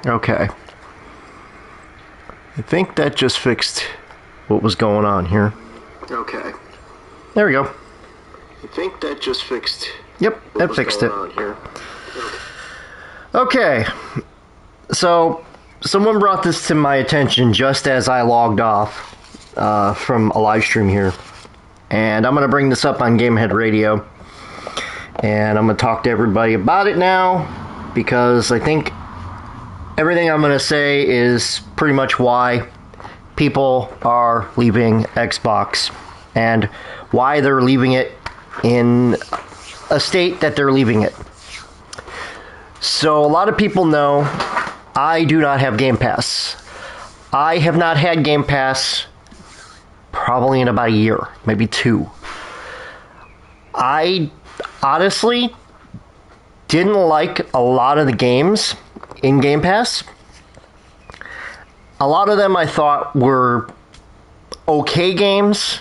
Okay. I think that just fixed what was going on here. Okay. There we go. I think that just fixed. Yep, that fixed it. On here. Okay. So, someone brought this to my attention just as I logged off from a live stream here. And I'm going to bring this up on Gamehead Radio. And I'm going to talk to everybody about it now, because I think everything I'm going to say is pretty much why people are leaving Xbox and why they're leaving it in a state that they're leaving it. So a lot of people know I do not have Game Pass. I have not had Game Pass probably in about a year, maybe 2. I honestly didn't like a lot of the games in Game Pass. A lot of them I thought were okay games,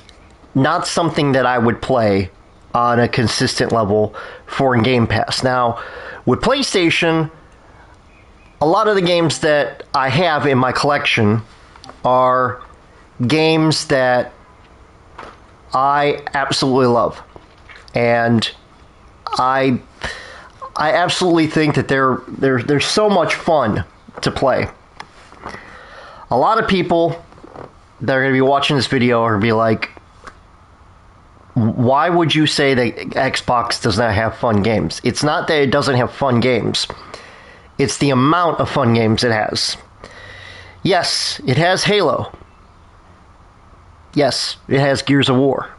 not something that I would play on a consistent level for Game Pass. Now, with PlayStation, a lot of the games that I have in my collection are games that I absolutely love. And I absolutely think that they're so much fun to play. A lot of people that are going to be watching this video are going to be like, why would you say that Xbox does not have fun games? It's not that it doesn't have fun games. It's the amount of fun games it has. Yes, it has Halo. Yes, it has Gears of War.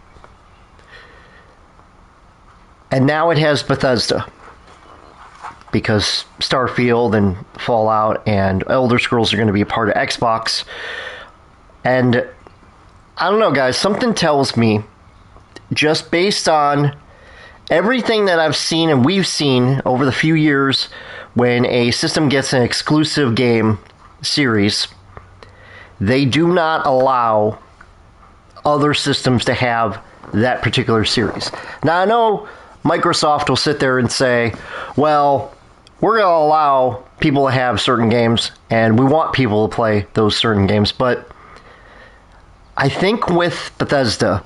And now it has Bethesda. Because Starfield and Fallout and Elder Scrolls are going to be a part of Xbox. And I don't know, guys, something tells me, just based on everything that I've seen and we've seen over the few years when a system gets an exclusive game series, they do not allow other systems to have that particular series. Now, I know Microsoft will sit there and say, well, we're going to allow people to have certain games, and we want people to play those certain games, but I think with Bethesda,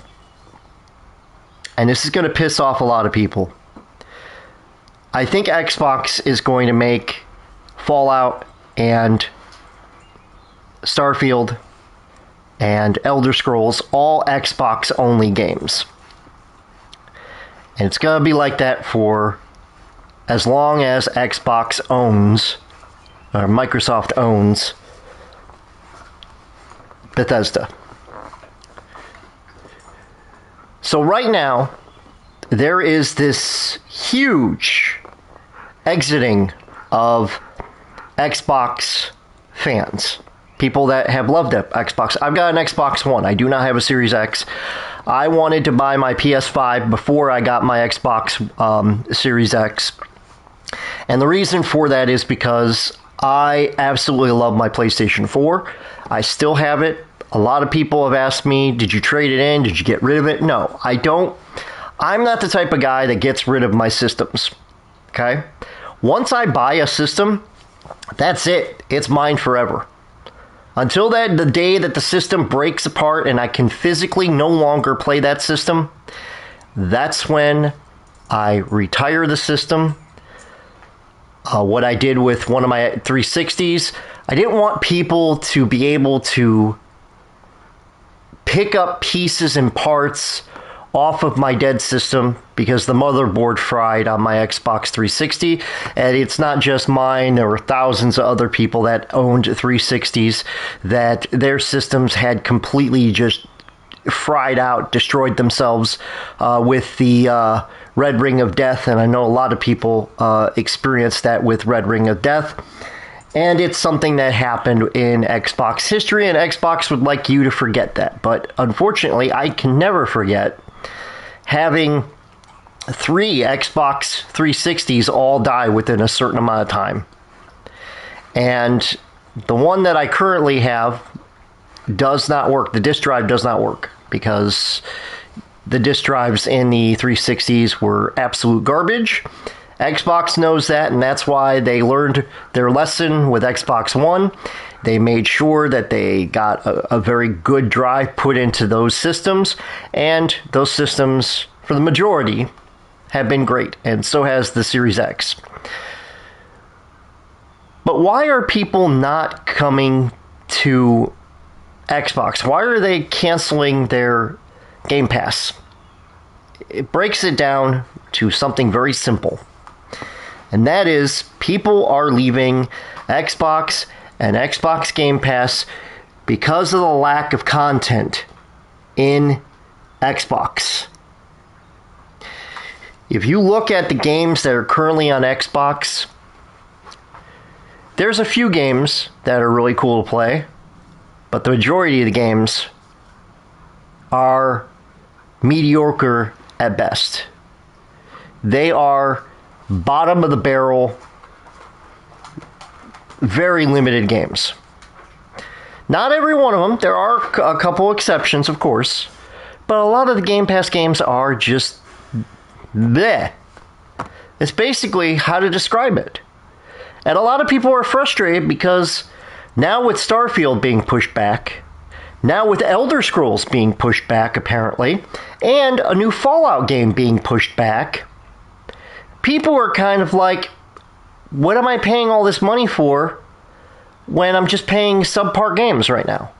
and this is going to piss off a lot of people, I think Xbox is going to make Fallout and Starfield and Elder Scrolls all Xbox-only games. And it's going to be like that for as long as Xbox owns, or Microsoft owns, Bethesda. So right now, there is this huge exiting of Xbox fans. People that have loved Xbox. I've got an Xbox One. I do not have a Series X. I wanted to buy my PS5 before I got my Xbox Series X. And the reason for that is because I absolutely love my PlayStation 4. I still have it. A lot of people have asked me, did you trade it in? Did you get rid of it? No, I don't. I'm not the type of guy that gets rid of my systems. Okay? Once I buy a system, that's it. It's mine forever. Until the day that the system breaks apart and I can physically no longer play that system, that's when I retire the system. What I did with one of my 360s, I didn't want people to be able to pick up pieces and parts off of my dead system because the motherboard fried on my Xbox 360, and it's not just mine. There were thousands of other people that owned 360s that their systems had completely just fried out, destroyed themselves with the Red Ring of Death, and I know a lot of people experienced that with Red Ring of Death. And it's something that happened in Xbox history, and Xbox would like you to forget that. But unfortunately, I can never forget having 3 Xbox 360s all die within a certain amount of time. And the one that I currently have does not work. The disk drive does not work because the disk drives in the 360s were absolute garbage. Xbox knows that, and that's why they learned their lesson with Xbox One. They made sure that they got a very good drive put into those systems, and those systems, for the majority, have been great, and so has the Series X. But why are people not coming to Xbox? Why are they canceling their Game Pass? It breaks it down to something very simple. And that is, people are leaving Xbox and Xbox Game Pass because of the lack of content in Xbox. If you look at the games that are currently on Xbox, there's a few games that are really cool to play, but the majority of the games are mediocre at best. They are bottom of the barrel, very limited games. Not every one of them. There are a couple exceptions, of course, but a lot of the Game Pass games are just bleh. It's basically how to describe it. And a lot of people are frustrated because now with Starfield being pushed back, now with Elder Scrolls being pushed back apparently, and a new Fallout game being pushed back, people are kind of like, what am I paying all this money for when I'm just paying subpar games right now?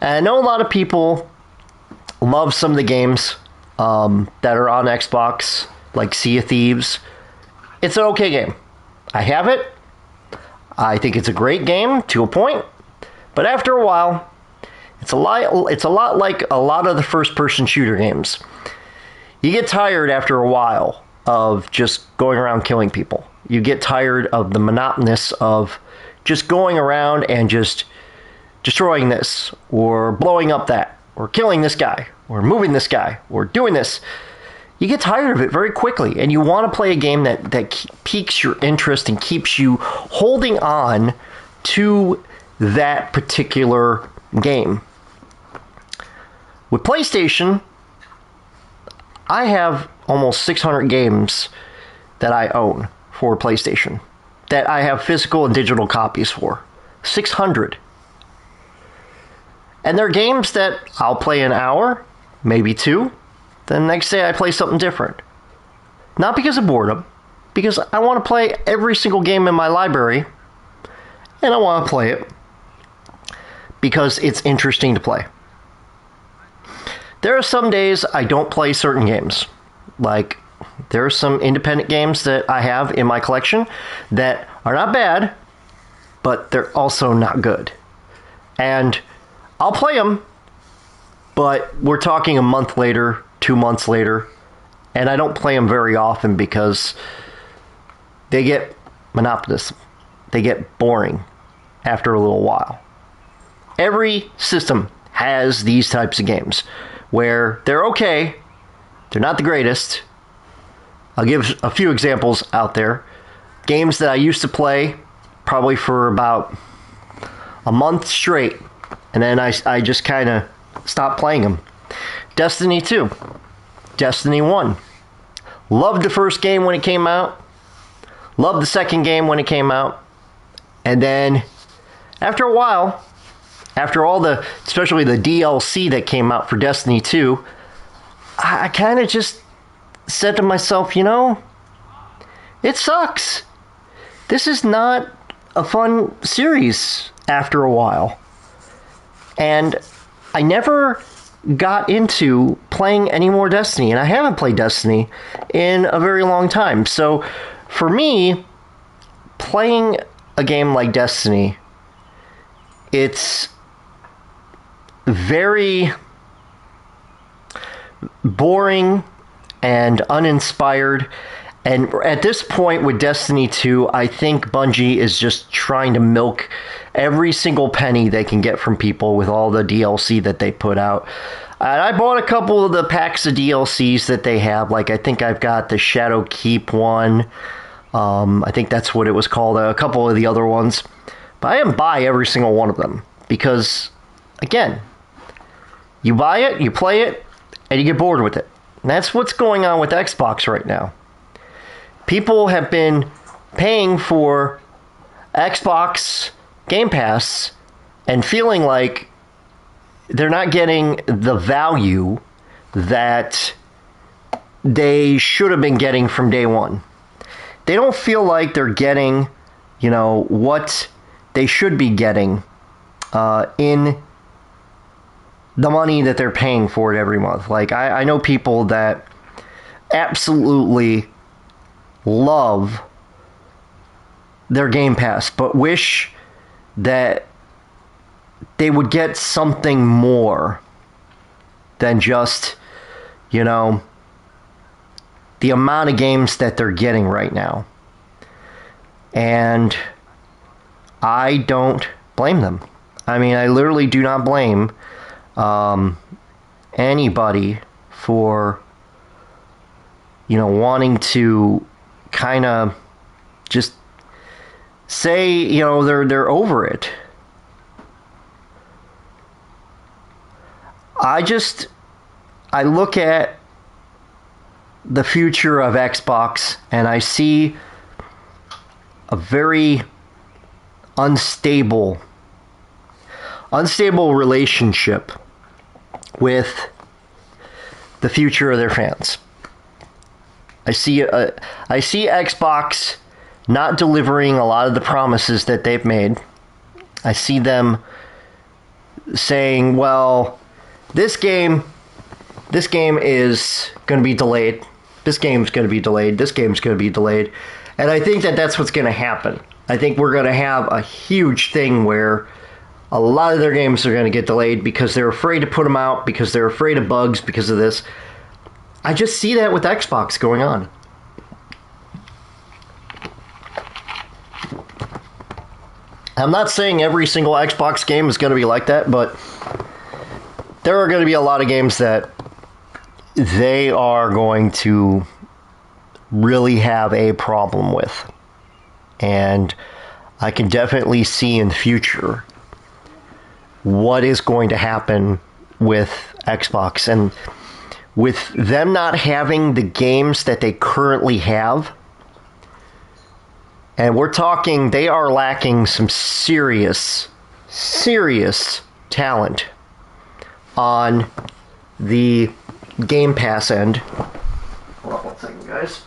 And I know a lot of people love some of the games that are on Xbox, like Sea of Thieves. It's an okay game. I have it. I think it's a great game to a point. But after a while, it's a lot like a lot of the first-person shooter games. You get tired after a while of just going around killing people. You get tired of the monotonous of just going around and just destroying this, or blowing up that, or killing this guy, or moving this guy, or doing this. You get tired of it very quickly, and you want to play a game that piques your interest and keeps you holding on to that particular game. With PlayStation, I have almost 600 games that I own for PlayStation, that I have physical and digital copies for. 600. And they're games that I'll play an hour, maybe two. Then the next day I play something different. Not because of boredom, because I want to play every single game in my library, and I want to play it because it's interesting to play. There are some days I don't play certain games. Like, there are some independent games that I have in my collection that are not bad, but they're also not good. And I'll play them, but we're talking a month later, 2 months later, and I don't play them very often because they get monotonous. They get boring after a little while. Every system has these types of games where they're okay, they're not the greatest. I'll give a few examples out there. Games that I used to play probably for about a month straight, and then I just kind of stopped playing them. Destiny 2. Destiny 1. Loved the first game when it came out. Loved the second game when it came out. And then, after a while, after all the, especially the DLC that came out for Destiny 2, I kind of just said to myself, you know, it sucks. This is not a fun series after a while. And I never got into playing any more Destiny, and I haven't played Destiny in a very long time. So for me, playing a game like Destiny, it's very boring and uninspired. And at this point with Destiny 2, I think Bungie is just trying to milk every single penny they can get from people with all the DLC that they put out. And I bought a couple of the packs of DLCs that they have. Like, I think I've got the Shadow Keep one. I think that's what it was called. A couple of the other ones. But I didn't buy every single one of them. Because, again, you buy it, you play it, and you get bored with it. And that's what's going on with Xbox right now. people have been paying for Xbox Game Pass and feeling like they're not getting the value that they should have been getting from day one. They don't feel like they're getting, what they should be getting in the money that they're paying for it every month. Like, I know people that absolutely love their Game Pass, but wish that they would get something more than just, the amount of games that they're getting right now. And I don't blame them. I mean, I literally do not blame anybody for, wanting to kind of just say, they're over it. I look at the future of Xbox and I see a very unstable relationship with the future of their fans. I see Xbox not delivering a lot of the promises that they've made. I see them saying, well, this game is going to be delayed. This game's going to be delayed. This game's going to be delayed. And I think that that's what's going to happen. I think we're going to have a huge thing where a lot of their games are going to get delayed because they're afraid to put them out, because they're afraid of bugs, because of this. I just see that with Xbox going on. I'm not saying every single Xbox game is going to be like that, but there are going to be a lot of games that they are going to really have a problem with. And I can definitely see in the future what is going to happen with Xbox. And with them not having the games that they currently have, and we're talking, they are lacking some serious talent on the Game Pass end. Hold on one second, guys.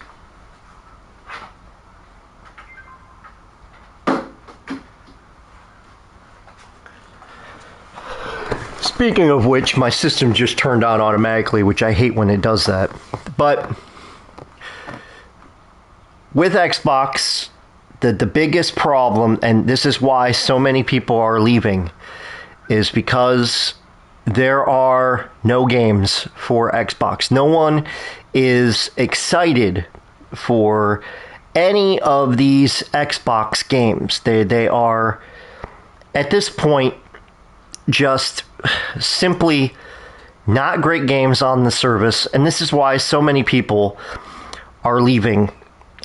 Speaking of which, my system just turned on automatically, which I hate when it does that. But with Xbox, the biggest problem, and this is why so many people are leaving, is because there are no games for Xbox. No one is excited for any of these Xbox games. They are, at this point, just simply not great games on the service. And this is why so many people are leaving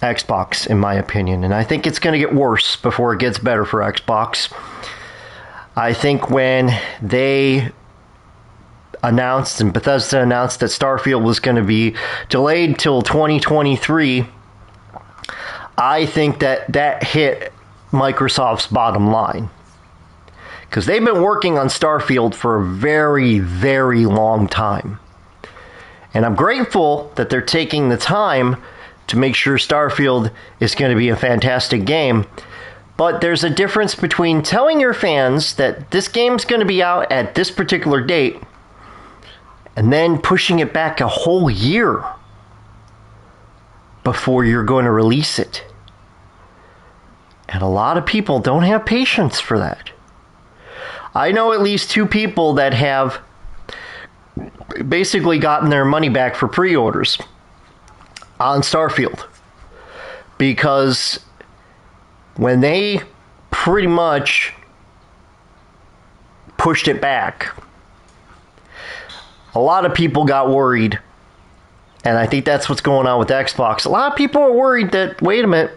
Xbox, in my opinion. And I think it's going to get worse before it gets better for Xbox. I think when they announced, and Bethesda announced, that Starfield was going to be delayed till 2023, I think that hit Microsoft's bottom line. Because they've been working on Starfield for a very, very long time. And I'm grateful that they're taking the time to make sure Starfield is going to be a fantastic game. But there's a difference between telling your fans that this game's going to be out at this particular date and then pushing it back a whole year before you're going to release it. And a lot of people don't have patience for that. I know at least 2 people that have basically gotten their money back for pre-orders on Starfield. Because when they pretty much pushed it back, a lot of people got worried. And I think that's what's going on with Xbox. A lot of people are worried that, wait a minute,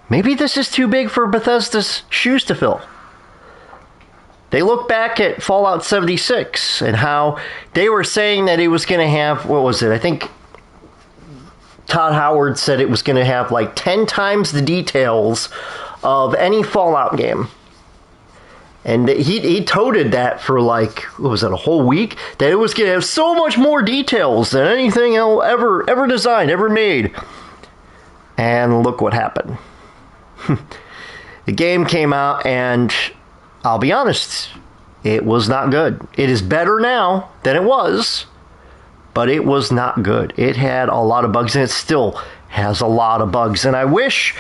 maybe this is too big for Bethesda's shoes to fill. They look back at Fallout 76 and how they were saying that it was going to have, what was it? I think Todd Howard said it was going to have like 10 times the details of any Fallout game. And he toted that for like, what was that, a whole week? That it was going to have so much more details than anything ever designed, ever made. And look what happened. The game came out, and I'll be honest, it was not good. It is better now than it was, but it was not good. It had a lot of bugs, and it still has a lot of bugs. And I wish,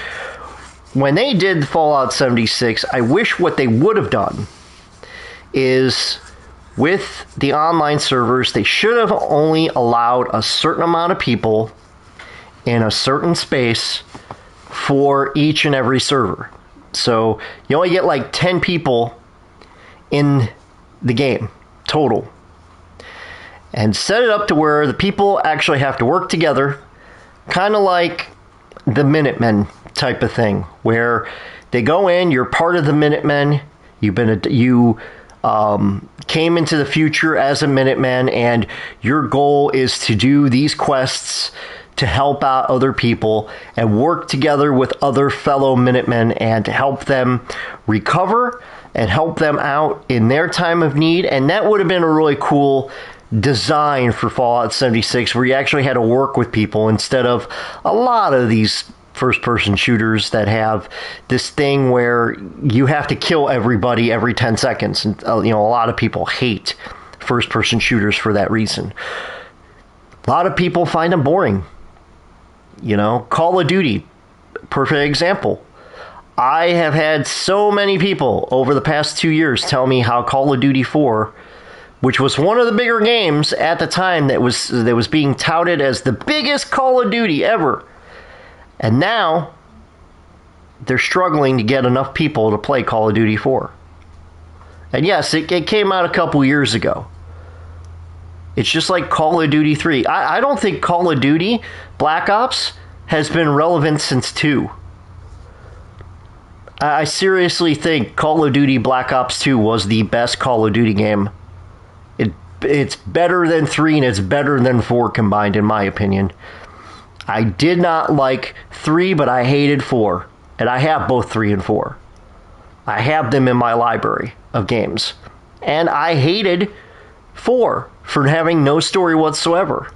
when they did Fallout 76, I wish what they would have done is, with the online servers, they should have only allowed a certain amount of people in a certain space for each and every server. So you only get like 10 people in the game total. And set it up to where the people actually have to work together, kind of like the Minutemen type of thing, where they go in, you're part of the Minutemen, you came into the future as a Minuteman, and your goal is to do these quests to help out other people and work together with other fellow Minutemen and to help them recover and help them out in their time of need. And that would have been a really cool design for Fallout 76, where you actually had to work with people instead of a lot of these first-person shooters that have this thing where you have to kill everybody every 10 seconds. And a lot of people hate first-person shooters for that reason. A lot of people find them boring. Call of Duty, perfect example. I have had so many people over the past 2 years tell me how Call of Duty 4, which was one of the bigger games at the time that was being touted as the biggest Call of Duty ever, and now they're struggling to get enough people to play Call of Duty 4. And yes, it came out a couple years ago. It's just like Call of Duty 3. I don't think Call of Duty Black Ops has been relevant since 2. I seriously think Call of Duty Black Ops 2 was the best Call of Duty game. It's better than 3 and it's better than 4 combined, in my opinion. I did not like 3, but I hated 4. And I have both 3 and 4. I have them in my library of games. And I hated 4 for having no story whatsoever.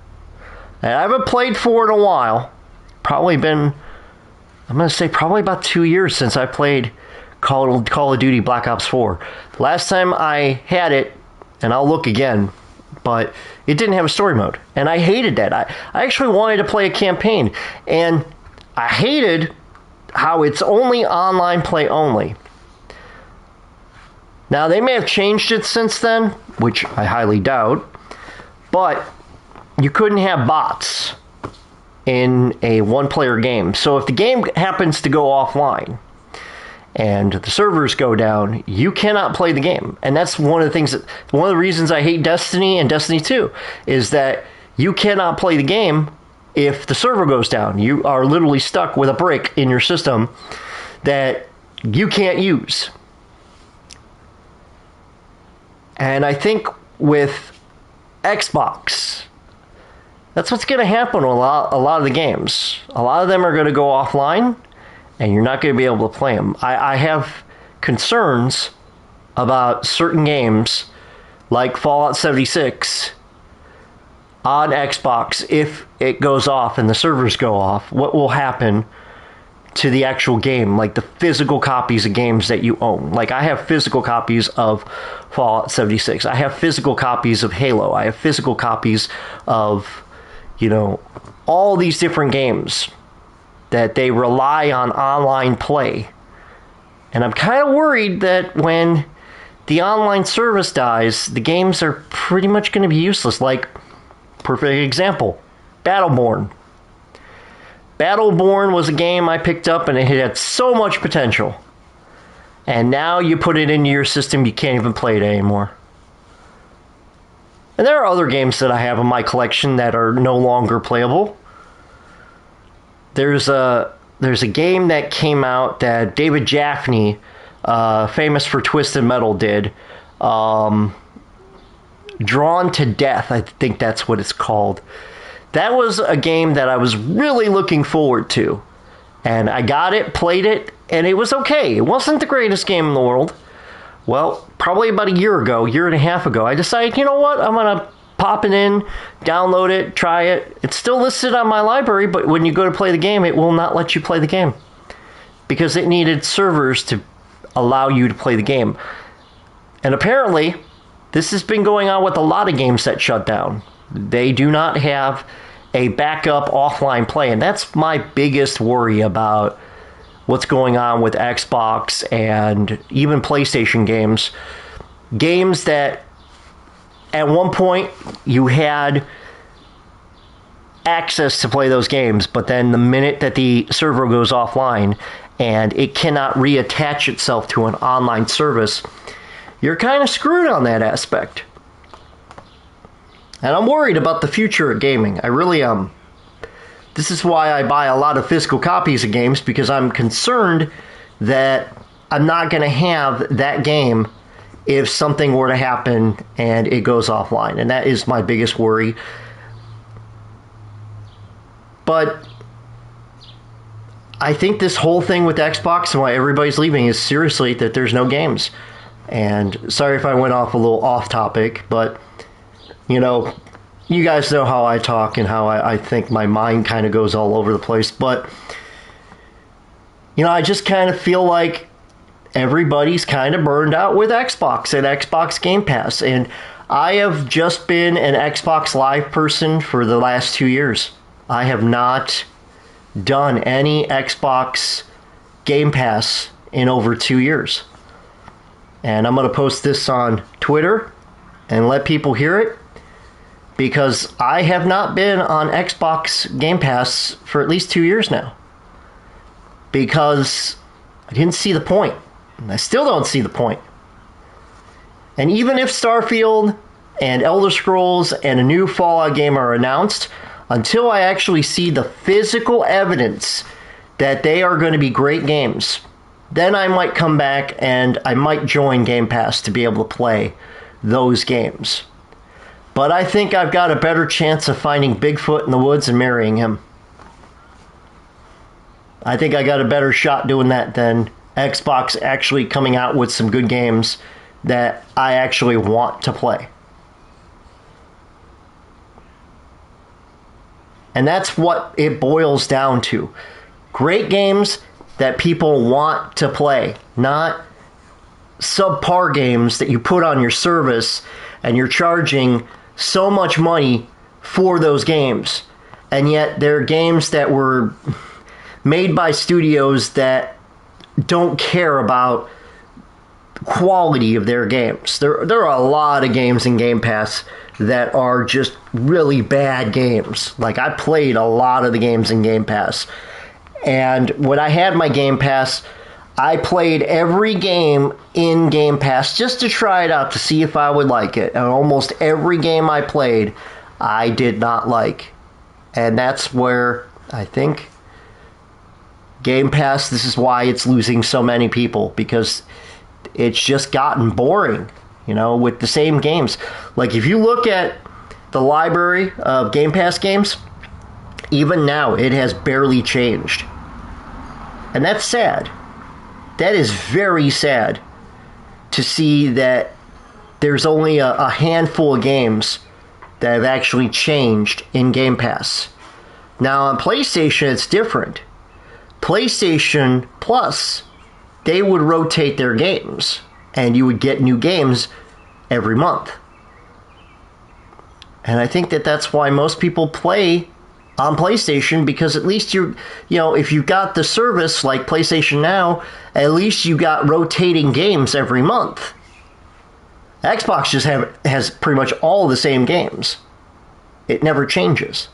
And I haven't played 4 in a while. Probably about 2 years since I played Call of Duty Black Ops 4. Last time I had it, and I'll look again, but it didn't have a story mode. And I hated that. I actually wanted to play a campaign. And I hated how it's only online play only. Now, they may have changed it since then, which I highly doubt, but you couldn't have bots in a one-player game. So if the game happens to go offline and the servers go down, you cannot play the game. And that's one of the reasons I hate Destiny and Destiny 2, is that you cannot play the game if the server goes down. You are literally stuck with a brick in your system that you can't use. And I think with Xbox, that's what's going to happen with a lot of the games. A lot of them are going to go offline, and you're not going to be able to play them. I have concerns about certain games, like Fallout 76, on Xbox. If it goes off and the servers go off, what will happen to the actual game, like the physical copies of games that you own? Like, I have physical copies of Fallout 76. I have physical copies of Halo. I have physical copies of, all these different games that they rely on online play. And I'm kind of worried that when the online service dies, the games are pretty much going to be useless. Like, perfect example, Battleborn. Battleborn was a game I picked up, and it had so much potential. And now you put it into your system, you can't even play it anymore. And there are other games that I have in my collection that are no longer playable. There's a game that came out that David Jaffney, famous for Twisted Metal, did. Drawn to Death, I think that's what it's called. that was a game that I was really looking forward to. And I got it, played it, and it was okay. It wasn't the greatest game in the world. Well, probably about a year and a half ago, I decided, you know what? I'm going to pop it in, download it, try it. It's still listed on my library, but when you go to play the game, it will not let you play the game because it needed servers to allow you to play the game. And apparently, this has been going on with a lot of games that shut down. They do not have a backup offline play, and that's my biggest worry about what's going on with Xbox and even PlayStation games. Games that at one point you had access to play those games, but then the minute that the server goes offline and it cannot reattach itself to an online service, you're kind of screwed on that aspect. And I'm worried about the future of gaming. I really am. This is why I buy a lot of physical copies of games, because I'm concerned that I'm not going to have that game if something were to happen and it goes offline. And that is my biggest worry. But I think this whole thing with Xbox and why everybody's leaving is seriously that there's no games. And sorry if I went off a little off topic, but you know, you guys know how I talk and how I think my mind kind of goes all over the place. But, you know, I just kind of feel like everybody's kind of burned out with Xbox and Xbox Game Pass. And I have just been an Xbox Live person for the last 2 years. I have not done any Xbox Game Pass in over 2 years. And I'm going to post this on Twitter and let people hear it, because I have not been on Xbox Game Pass for at least 2 years now. Because I didn't see the point. And I still don't see the point. And even if Starfield and Elder Scrolls and a new Fallout game are announced, until I actually see the physical evidence that they are going to be great games, then I might come back and I might join Game Pass to be able to play those games. But I think I've got a better chance of finding Bigfoot in the woods and marrying him. I think I got a better shot doing that than Xbox actually coming out with some good games that I actually want to play. And that's what it boils down to. Great games that people want to play, not subpar games that you put on your service and you're charging so much money for those games. And yet they're games that were made by studios that don't care about quality of their games. There are a lot of games in Game Pass that are just really bad games. Like, I played a lot of the games in Game Pass. And when I had my Game Pass, I played every game in Game Pass just to try it out to see if I would like it. And almost every game I played, I did not like. And that's where I think Game Pass, this is why it's losing so many people, because it's just gotten boring, you know, with the same games. Like, if you look at the library of Game Pass games, even now it has barely changed. And that's sad. That is very sad to see that there's only a handful of games that have actually changed in Game Pass. Now, on PlayStation, it's different. PlayStation Plus, they would rotate their games, and you would get new games every month. And I think that that's why most people play on PlayStation, because at least if you've got the service like PlayStation Now, at least you got rotating games every month. Xbox just has pretty much all the same games. It never changes.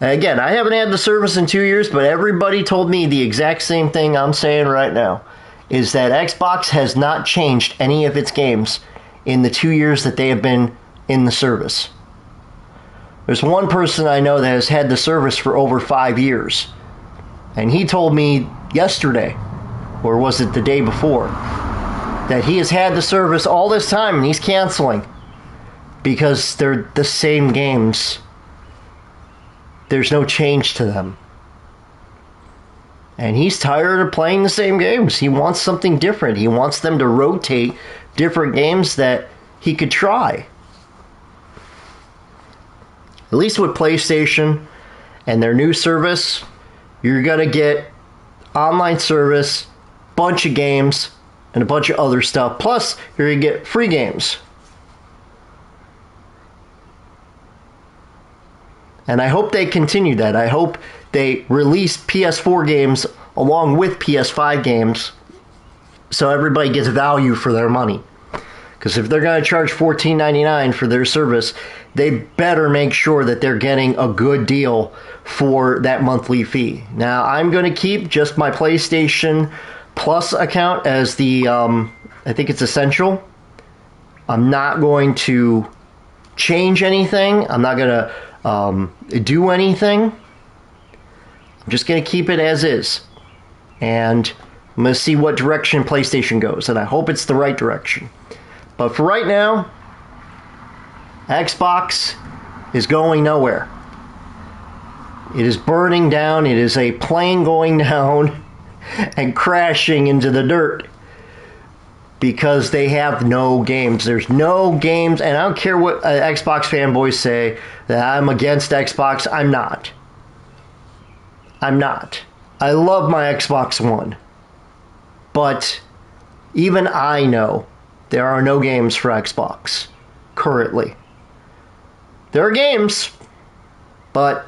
And again, I haven't had the service in 2 years, but everybody told me the exact same thing I'm saying right now, is that Xbox has not changed any of its games in the 2 years that they have been in the service. There's one person I know that has had the service for over 5 years. And he told me yesterday, or was it the day before, that he has had the service all this time and he's canceling because they're the same games. There's no change to them. And he's tired of playing the same games. He wants something different. He wants them to rotate different games that he could try. At least with PlayStation and their new service, you're going to get online service, bunch of games, and a bunch of other stuff. Plus, you're going to get free games. And I hope they continue that. I hope they release PS4 games along with PS5 games so everybody gets value for their money. Because if they're going to charge $14.99 for their service, they better make sure that they're getting a good deal for that monthly fee. Now, I'm going to keep just my PlayStation Plus account as the, I think it's essential. I'm not going to change anything. I'm not going to do anything. I'm just going to keep it as is. And I'm going to see what direction PlayStation goes. And I hope it's the right direction. But for right now, Xbox is going nowhere. It is burning down. It is a plane going down and crashing into the dirt because they have no games. There's no games, and I don't care what Xbox fanboys say that I'm against Xbox. I'm not. I'm not. I love my Xbox One. But even I know there are no games for Xbox currently. There are games, but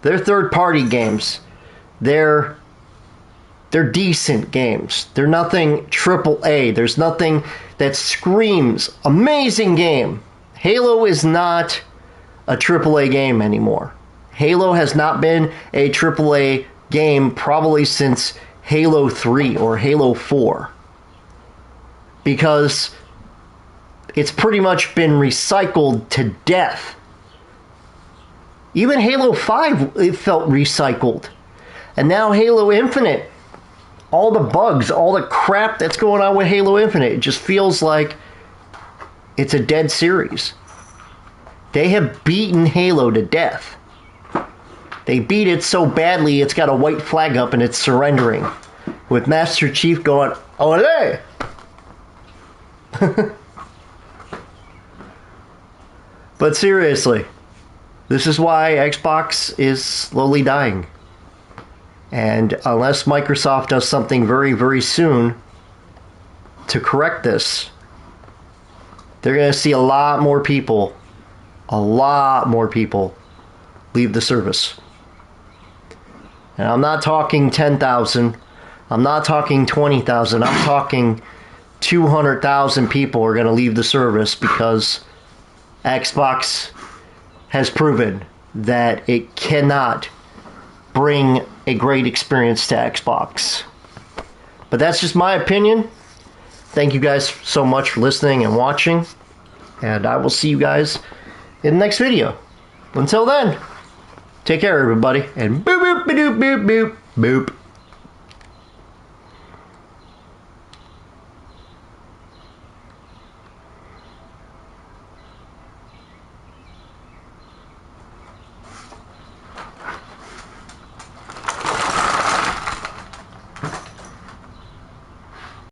they're third-party games. They're decent games. They're nothing AAA. There's nothing that screams amazing game. Halo is not a AAA game anymore. Halo has not been a AAA game probably since Halo 3 or Halo 4. Because it's pretty much been recycled to death. Even Halo 5, it felt recycled. And now Halo Infinite, all the bugs, all the crap that's going on with Halo Infinite, it just feels like it's a dead series. They have beaten Halo to death. They beat it so badly it's got a white flag up and it's surrendering. With Master Chief going, "Olé!" But seriously, this is why Xbox is slowly dying. And unless Microsoft does something very, very soon to correct this, they're going to see a lot more people leave the service. And I'm not talking 10,000. I'm not talking 20,000. I'm talking 200,000 people are going to leave the service because Xbox has proven that it cannot bring a great experience to Xbox. But that's just my opinion. Thank you guys so much for listening and watching. And I will see you guys in the next video. Until then, take care everybody. And boop boop boop boop boop boop.